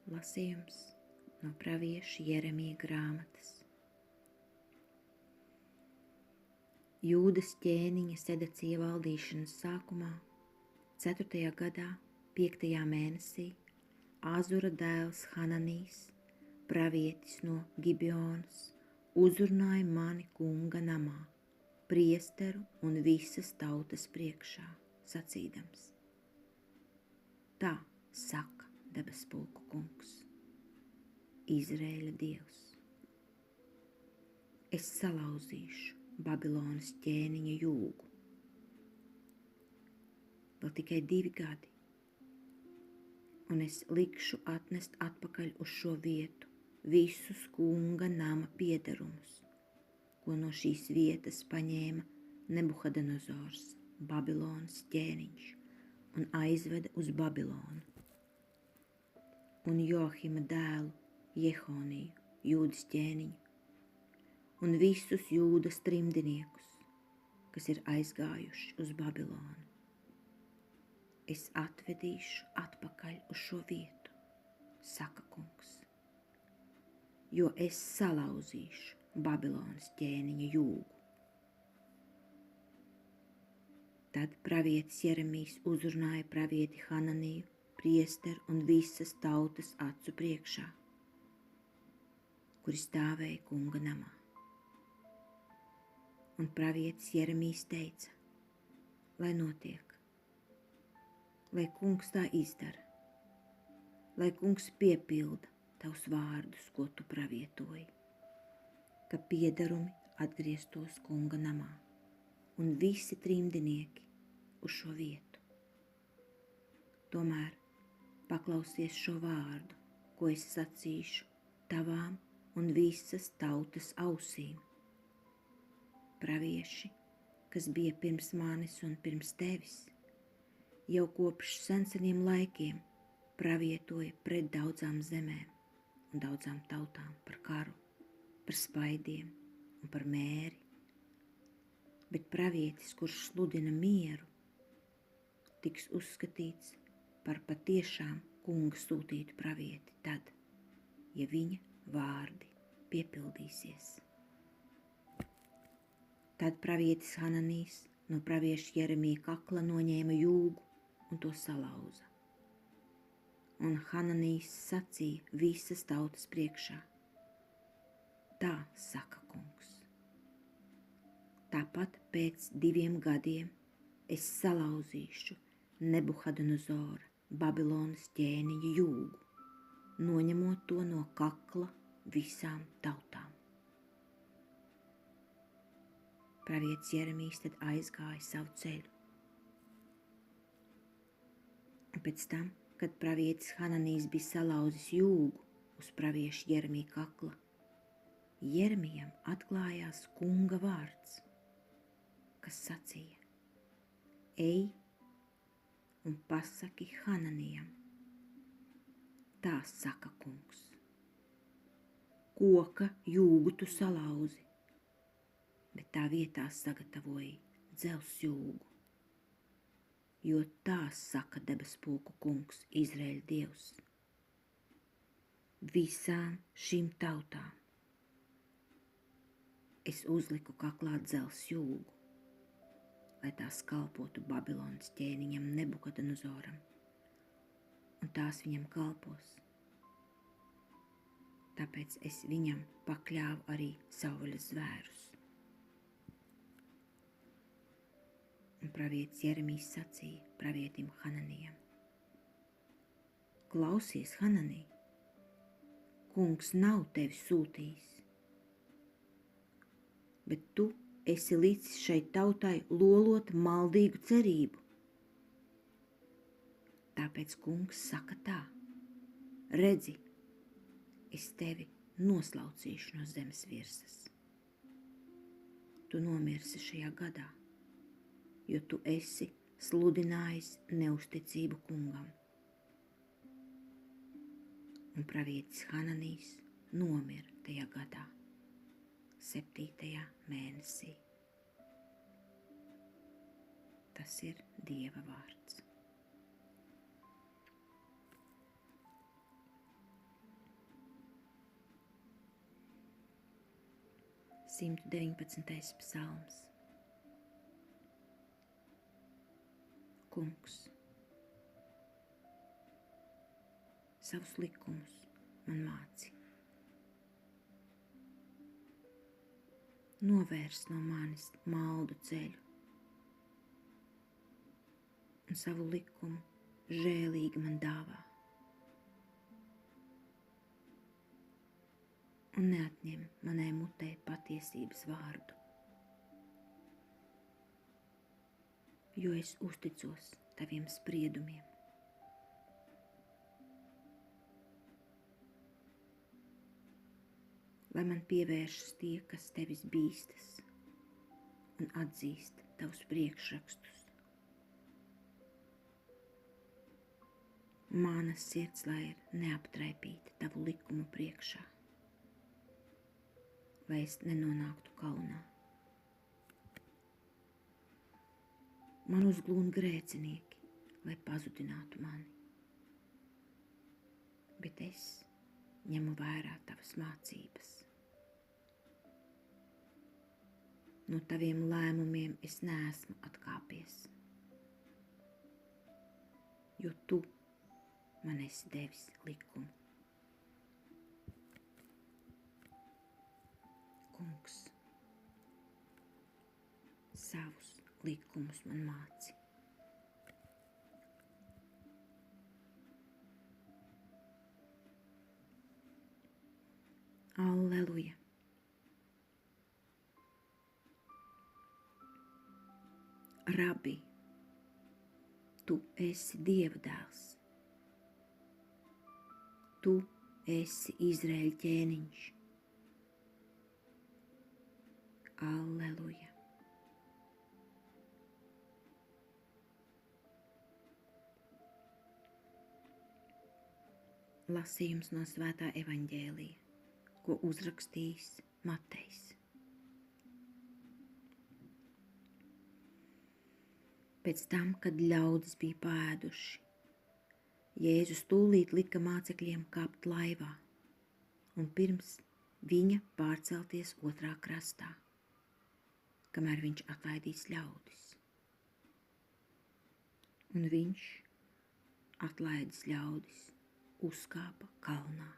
Lasījums no pravieša Jeremija grāmatas. Jūdas ķēniņa Sedecija valdīšanas sākumā, 4. gadā, 5. mēnesī, Āzura dēls Hananijs, pravietis no Gibeonas, uzrunāja mani kunga namā, priesteru un visas tautas priekšā, sacīdams: Tā saka debespulku kungs, Izraēļa Dievs. Es salauzīšu Babilonas ķēniņa jūgu. Vēl tikai 2 gadi, un es likšu atnest atpakaļ uz šo vietu visus kunga nama piederumus, ko no šīs vietas paņēma Nebuhadnezars, Babilonas ķēniņš, un aizveda uz Babilonu. Un Johima dēlu Jehoniju, Jūdas ķēniņu, un visus Jūdas trimdniekus, kas ir aizgājuši uz Babilonu. Es atvedīšu atpakaļ uz šo vietu, saka kungs, jo es salauzīšu Babilonas ķēniņa jūgu. Tad pravietis Jeremijs uzrunāja pravieti Hananiju, priesteru un visas tautas acu priekšā, kuri stāvēja kunga namā. Un pravietis Jeremijs teica: lai notiek, lai kungs tā izdara, lai kungs piepilda tavus vārdus, ko tu pravietoji, ka piedarumi atgrieztos kunga namā un visi trimdnieki uz šo vietu. Tomēr paklausies šo vārdu, ko es sacīšu tavām un visas tautas ausīm. Pravieši, kas bija pirms manis un pirms tevis, jau kopš senseniem laikiem pravietoja pret daudzām zemēm un daudzām tautām par karu, par spaidiem un par mēri. Bet pravietis, kurš sludina mieru, tiks uzskatīts par patiešām kunga sūtītu pravieti tad, ja viņa vārdi piepildīsies. Tad pravietis Hananijs no pravieša Jeremija kakla noņēma jūgu un to salauza. Un Hananijs sacīja visas tautas priekšā: Tā saka kungs. Tāpat pēc 2 gadiem es salauzīšu Nebuhadnezora, Babilonas ķēniņa jūgu, noņemot to no kakla visām tautām. Pravietis Jeremijs tad aizgāja savu ceļu. Un pēc tam, kad pravietis Hananijs bija salauzis jūgu uz pravieša Jeremija kakla, Jeremijam atklājās kunga vārds, kas sacīja: Ej un pasaki Hananijam, tā saka kungs, koka jūgu tu salauzi, bet tā vietā sagatavoji dzelzs jūgu, jo tā saka debespulku kungs, Izraēļa Dievs. Visām šīm tautām es uzliku kaklā dzelzs jūgu, lai tās kalpotu Babilonas ķēniņam Nebukadnezaram, un tās viņam kalpos. Tāpēc es viņam pakļāvu arī savvaļas zvērus. Un pravietis Jeremijs sacīja pravietim Hananijam: Klausies, Hananij, kungs nav tevi sūtījis, bet tu esi licis šai tautai lolot maldīgu cerību. Tāpēc kungs saka tā: redzi, es tevi noslaucīšu no zemes virsmas. Tu nomirsi šajā gadā, jo tu esi sludinājis neusticību kungam. Un pravietis Hananijs nomira tajā gadā, 7. mēnesī. Tas ir Dieva vārds. 119. psalms. Kungs, savus likumus man māci. Novērs no manis maldu ceļu un savu likumu žēlīgi man dāvā. Un neatņem manai mutē patiesības vārdu, jo es uzticos taviem spriedumiem. Lai man pievēršas tie, kas tevis bīstas un atzīst tavus priekšrakstus. Mana sirds, lai ir neaptraipīta tavu likumu priekšā, lai es nenonāktu kaunā. Man uzglūn grēcinieki, lai pazudinātu mani, bet es ņemu vērā tavas mācības. No taviem lēmumiem es neesmu atkāpies, jo tu man esi devis likumu. Kungs, savus likumus man māci. Alleluja! Rabi, tu esi Dieva dēls. Tu esi Izraēļa ķēniņš. Alleluja! Lasījums no Svētā evaņģēlija, ko uzrakstījis Matejs. Pēc tam, kad ļaudis bija pāēduši, Jēzus tūlīt lika mācekļiem kāpt laivā un pirms viņa pārcelties otrā krastā, kamēr viņš atlaidīs ļaudis. Un viņš, atlaidis ļaudis, uzkāpa kalnā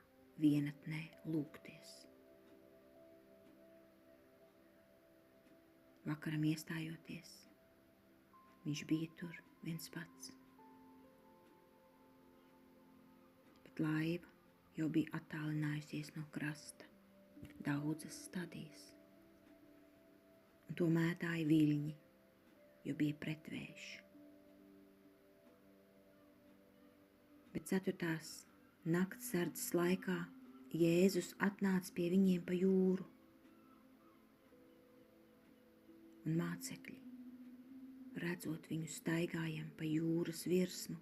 vienatnē lūgties. Vakaram iestājoties, viņš bija tur viens pats, bet laiva jau bija attālinājusies no krasta daudzas stadijas, un to mētāja viļņi, jo bija pretvējš. Bet 4. naktsardzes laikā Jēzus atnāca pie viņiem pa jūru, un mācekļi, redzot viņu staigājam pa jūras virsmu,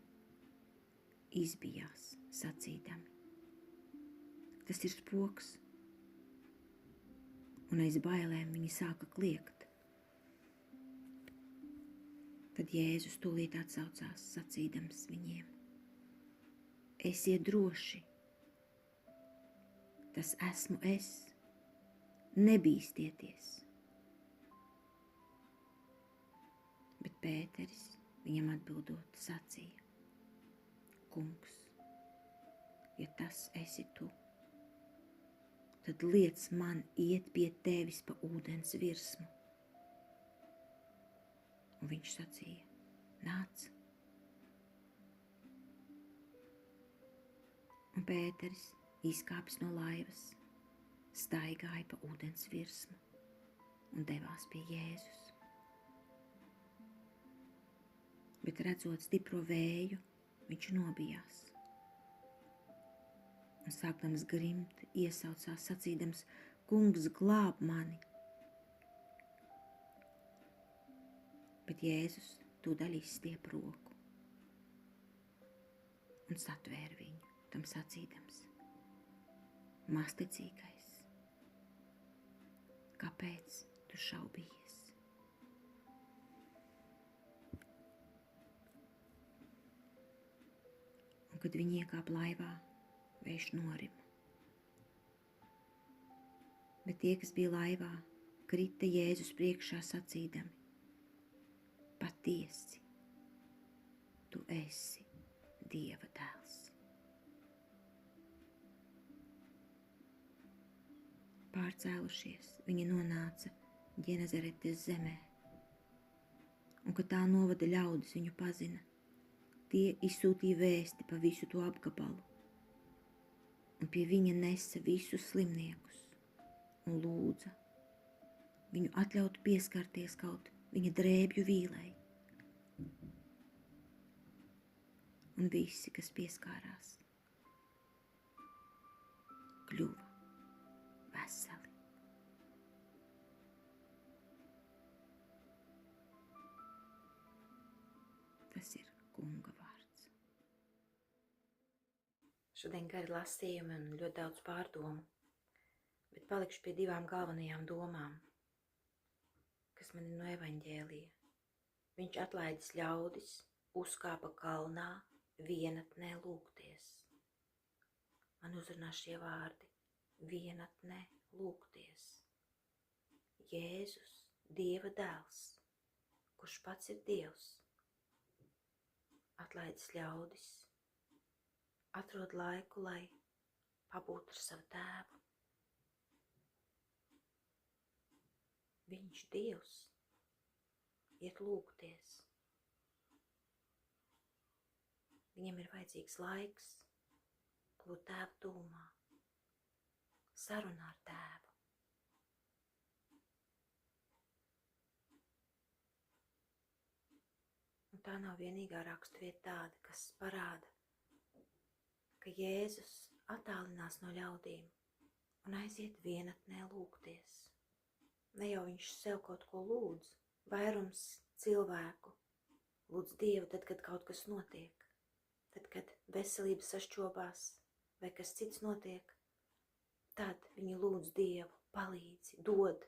izbijās sacīdami: tas ir spoks, un aiz bailēm viņi sāka kliegt. Tad Jēzus tūlīt atsaucās sacīdams viņiem: esiet droši, tas esmu es, nebīstieties. Bet Pēteris viņam atbildot sacīja: Kungs, ja tas esi tu, tad liec man iet pie tevis pa ūdens virsmu. Un viņš sacīja: nāc. Un Pēteris, izkāpis no laivas, staigāja pa ūdens virsmu un devās pie Jēzus. Bet redzot stipro vēju, viņš nobijās. Un sākdams grimt, iesaucās sacīdams: Kungs, glāb mani! Bet Jēzus tūdaļ izstiep roku un satvēra viņu, tam sacīdams: Mazticīgais, kāpēc tu šaubījies? Un, kad viņi iekāpa laivā, vējš norima. Bet tie, kas bija laivā, krita Jēzus priekšā sacīdami: patiesi, tu esi Dieva dēls. Pārcēlušies, viņi nonāca Ģenezaretes zemē, un, kad tā novada ļaudis viņu pazina, tie izsūtīja vēsti pa visu to apgabalu, un pie viņa nesa visus slimniekus un lūdza viņu atļaut pieskarties kaut viņa drēbju vīlei. Un visi, kas pieskārās, kļuva veseli. Tas ir Kunga vārds. Šodien gari lasījumi un ļoti daudz pārdomu, bet palikšu pie divām galvenajām domām, kas man ir no evaņģēlija. Viņš atlaidis ļaudis, uzkāpa kalnā, vienatnē lūgties. Man uzrunā šie vārdi: vienatnē lūgties. Jēzus, Dieva dēls, kurš pats ir Dievs, atlaidis ļaudis, atrod laiku, lai pabūtu ar savu tēvu. Viņš, Dievs, iet lūgties. Viņam ir vajadzīgs laiks būt tēva tuvumā, sarunā ar tēvu. Un tā nav vienīgā raksturvieta tāda, kas parāda, ka Jēzus attālinās no ļaudīm un aiziet vienatnē lūgties. Ne jau viņš sev kaut ko lūdz, vairums cilvēku lūdz Dievu tad, kad kaut kas notiek. Tad, kad veselība sašķobās vai kas cits notiek, tad viņi lūdz Dievu, palīdzi, dod.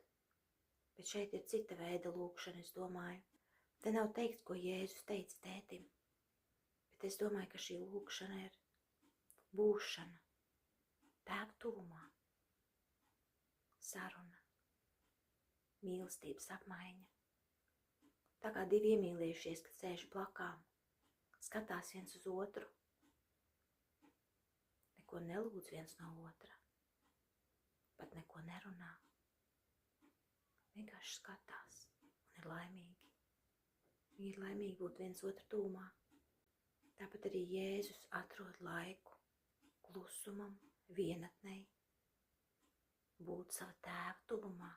Bet šeit ir cita veida lūgšana, es domāju. Te nav teikts, ko Jēzus teica tētim, bet es domāju, ka šī lūgšana ir būšana, tēva tuvumā, saruna, mīlestības apmaiņa. Tā kā divi iemīlējušies, kad sēž blakām, skatās viens uz otru, neko nelūdz viens no otra, pat neko nerunā, vienkārši skatās un ir laimīgi. Viņi ir laimīgi būt viens otru tūmā. Tāpat arī Jēzus atrod laiku klusumam, vienatnei, būt sava tēva tuvumā.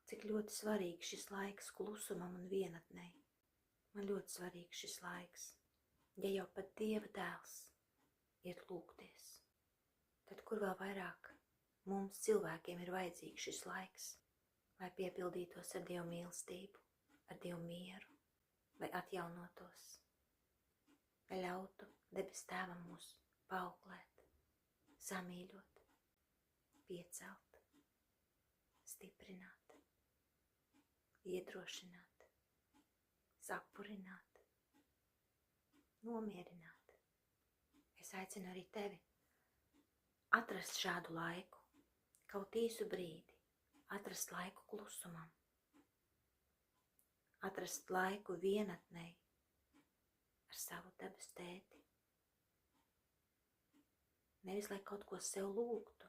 Cik ļoti svarīgs šis laiks klusumam un vienatnei. Man ļoti svarīgs šis laiks. Ja jau pat Dieva dēls iet lūgties, tad kur vēl vairāk mums cilvēkiem ir vajadzīgs šis laiks, lai piepildītos ar Dievu mīlestību, ar Dievu mieru, lai atjaunotos, lai ļautu debes tēvam mūs paauklēt, samīļot, piecelt, stiprināt, iedrošināt, sapurināt, nomierināt. Es aicinu arī tevi atrast šādu laiku, kaut īsu brīdi, atrast laiku klusumam, atrast laiku vienatnei ar savu debes tēti. Nevis, lai kaut ko sev lūgtu,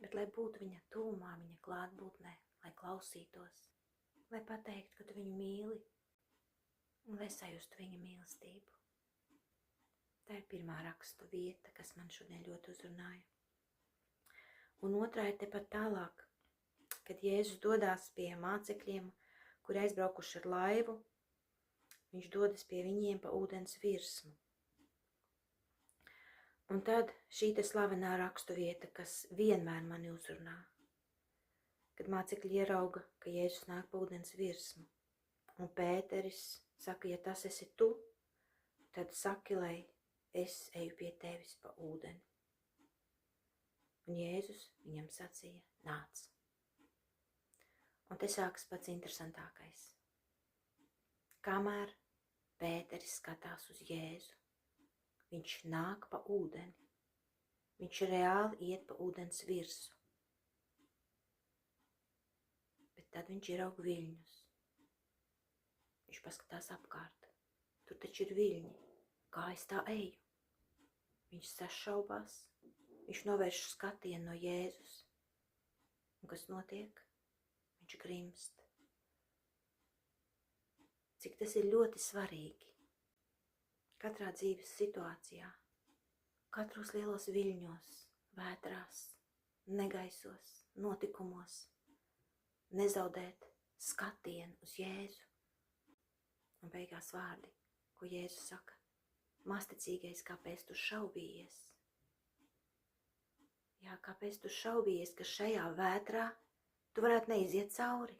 bet lai būtu viņa tūmā, viņa klātbūtnē, lai klausītos, lai pateiktu, ka tu viņu mīli, un lai sajustu viņa mīlestību. Tā ir pirmā rakstu vieta, kas man šodien ļoti uzrunāja. Un otrā ir tepat tālāk, kad Jēzus dodās pie mācekļiem, kuri aizbraukuši ar laivu, viņš dodas pie viņiem pa ūdens virsmu. Un tad šī te slavenā rakstu vieta, kas vienmēr mani uzrunā, kad mācekļi ierauga, ka Jēzus nāk pa ūdens virsmu, un Pēteris saka, ja tas esi tu, tad saki, lai es eju pie tevis pa ūdeni. Un Jēzus viņam sacīja, nāc. Un te sākas pats interesantākais. Kamēr Pēteris skatās uz Jēzu, viņš nāk pa ūdeni. Viņš reāli iet pa ūdens virsu. Tad viņš ieraug viļņus. Viņš paskatās apkārt. Tur taču ir viļņi. Kā es tā eju? Viņš sašaubās. Viņš novērš skatienu no Jēzus. Un kas notiek? Viņš grimst. Cik tas ir ļoti svarīgi. Katrā dzīves situācijā, katros lielos viļņos, vētrās, negaisos, notikumos, nezaudēt skatienu uz Jēzu. Un beigās vārdi, ko Jēzus saka: Masticīgais, kāpēc tu šaubījies? Jā, kāpēc tu šaubījies, ka šajā vētrā tu varētu neiziet cauri?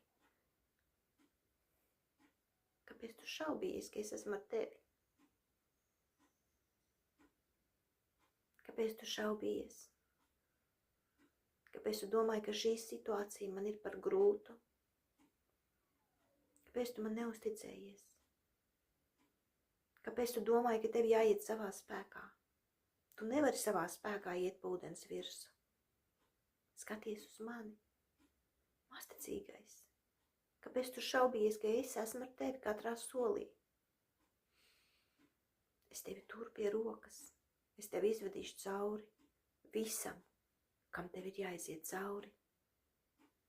Kāpēc tu šaubījies, ka es esmu ar tevi? Kāpēc tu šaubījies? Kāpēc tu domāji, ka šī situācija man ir par grūtu? Kāpēc tu man neusticējies? Kāpēc tu domāji, ka tev jāiet savā spēkā? Tu nevari savā spēkā iet pa ūdens virsu. Skaties uz mani, masticīgais. Kāpēc tu šaubījies, ka es esmu ar tevi katrā solī? Es tevi turu pie rokas. Es tevi izvedīšu cauri visam, kam tev ir jāiziet cauri.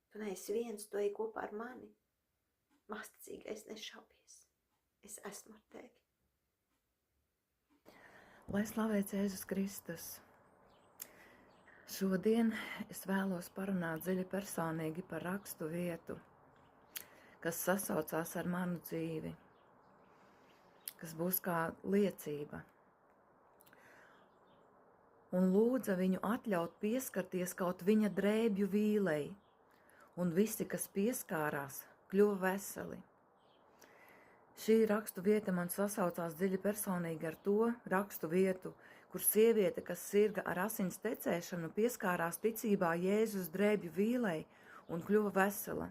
Tu neesi viens, tu ej kopā ar mani. Masticīgais, nešaubies. Es esmu ar tevi. Lai slavēts Jēzus Kristus. Šodien es vēlos parunāt dziļi personīgi par rakstu vietu, kas sasaucās ar manu dzīvi, kas būs kā liecība. Un lūdza viņu atļaut pieskarties kaut viņa drēbju vīlei, un visi, kas pieskārās, kļuva veseli. Šī rakstu vieta man sasaucās dziļi personīgi ar to rakstu vietu, kur sieviete, kas sirga ar asins tecēšanu, pieskārās ticībā Jēzus drēbju vīlei un kļuva vesela.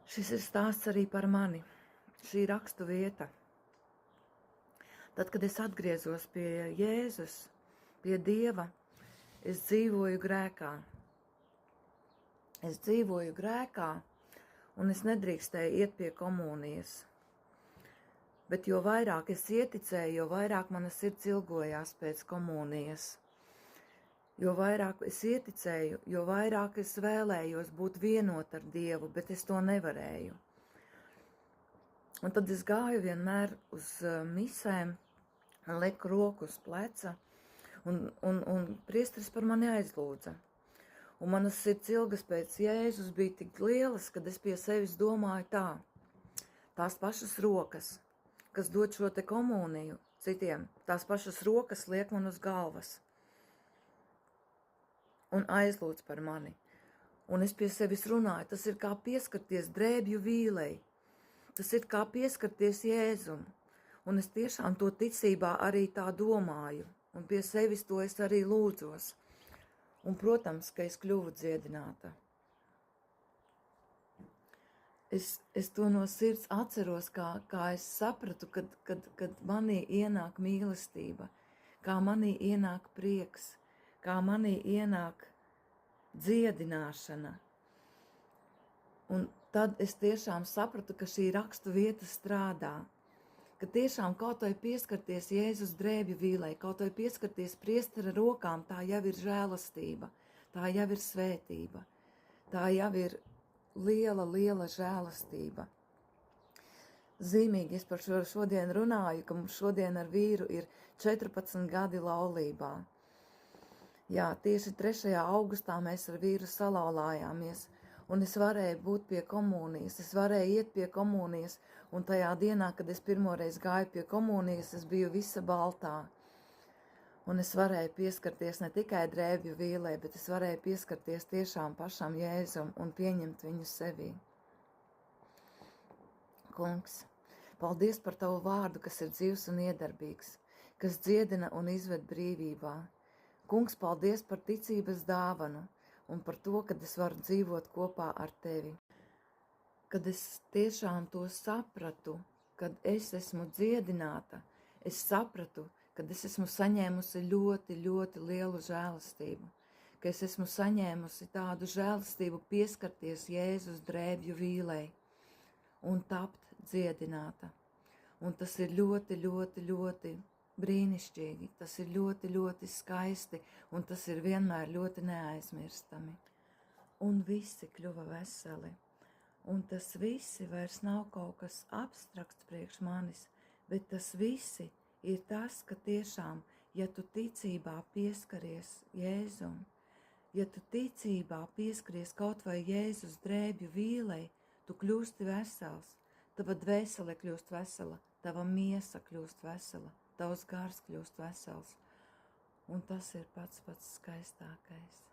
Šis ir stāsts arī par mani, šī rakstu vieta. Tad, kad es atgriezos pie Jēzus, pie Dieva, es dzīvoju grēkā. Es dzīvoju grēkā, un es nedrīkstēju iet pie komunijas. Bet jo vairāk es ieticēju, jo vairāk mana sirds ilgojās pēc komunijas. Jo vairāk es ieticēju, jo vairāk es vēlējos būt vienot ar Dievu, bet es to nevarēju. Un tad es gāju vienmēr uz misēm, leku roku uz pleca, un priesteris par mani aizlūdza. Un manas sirds ilgas pēc Jēzus bija tik lielas, kad es pie sevis domāju tā. Tās pašas rokas, kas dod šo te komuniju citiem, tās pašas rokas liek man uz galvas. Un aizlūdz par mani. Un es pie sevis runāju, tas ir kā pieskarties drēbju vīlei. Tas ir kā pieskarties Jēzum. Un es tiešām to ticībā arī tā domāju. Un pie sevis to es arī lūdzos. Un, protams, ka es kļuvu dziedināta. Es to no sirds atceros, kā es sapratu, kad manī ienāk mīlestība, kā manī ienāk prieks, kā manī ienāk dziedināšana. Un tad es tiešām sapratu, ka šī rakstu vieta strādā. Ka tiešām kaut vai pieskarties Jēzus drēbju vīlei, kaut vai pieskarties priestera rokām, tā jau ir žēlastība, tā jau ir svētība, tā jau ir liela, liela žēlastība. Zīmīgi es par šo šodien runāju, ka mums šodien ar vīru ir 14 gadi laulībā. Jā, tieši 3. augustā mēs ar vīru salauzāmies. Un es varēju būt pie komunijas, es varēju iet pie komunijas, un tajā dienā, kad es pirmoreiz gāju pie komunijas, es biju visa baltā. Un es varēju pieskarties ne tikai drēbju vīlei, bet es varēju pieskarties tiešām pašam Jēzum un pieņemt viņu sevī. Kungs, paldies par tavu vārdu, kas ir dzīvs un iedarbīgs, kas dziedina un izved brīvībā. Kungs, paldies par ticības dāvanu, un par to, kad es varu dzīvot kopā ar tevi. Kad es tiešām to sapratu, kad es esmu dziedināta, es sapratu, kad es esmu saņēmusi ļoti, ļoti lielu žēlastību. ka es esmu saņēmusi tādu žēlastību pieskarties Jēzus drēbju vīlei un tapt dziedināta. Un tas ir ļoti, ļoti, ļoti brīnišķīgi, tas ir ļoti, ļoti skaisti, un tas ir vienmēr ļoti neaizmirstami. Un visi kļuva veseli, un tas visi vairs nav kaut kas abstrakts priekš manis, bet tas visi ir tas, ka tiešām, ja tu ticībā pieskaries Jēzum, ja tu ticībā pieskaries kaut vai Jēzus drēbju vīlei, tu kļūsti vesels, tava dvēsele kļūst vesela, tava miesa kļūst vesela, tavs gars kļūst vesels. Un tas ir pats skaistākais.